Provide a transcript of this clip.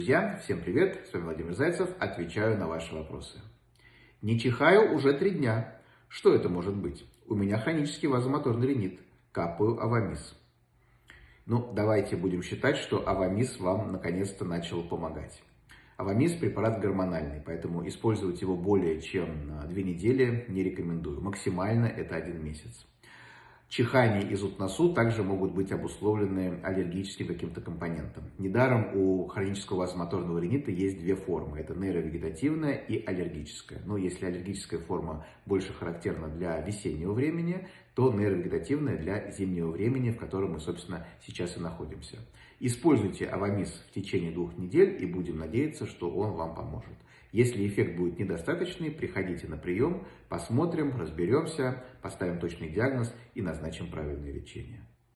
Друзья, всем привет, с вами Владимир Зайцев, отвечаю на ваши вопросы. Не чихаю уже 3 дня. Что это может быть? У меня хронический вазомоторный ринит, капаю Авамис. Ну, давайте будем считать, что Авамис вам наконец-то начал помогать. Авамис препарат гормональный, поэтому использовать его более чем 2 недели не рекомендую. Максимально это 1 месяц. Чихание и зуд в носу также могут быть обусловлены аллергическим каким-то компонентом. Недаром у хронического вазомоторного ринита есть 2 формы. Это нейровегетативная и аллергическая. Но если аллергическая форма больше характерна для весеннего времени, то нейровегетативная для зимнего времени, в котором мы, собственно, сейчас и находимся. Используйте Авамис в течение 2 недель и будем надеяться, что он вам поможет. Если эффект будет недостаточный, приходите на прием, посмотрим, разберемся, поставим точный диагноз и назначим правильное лечение.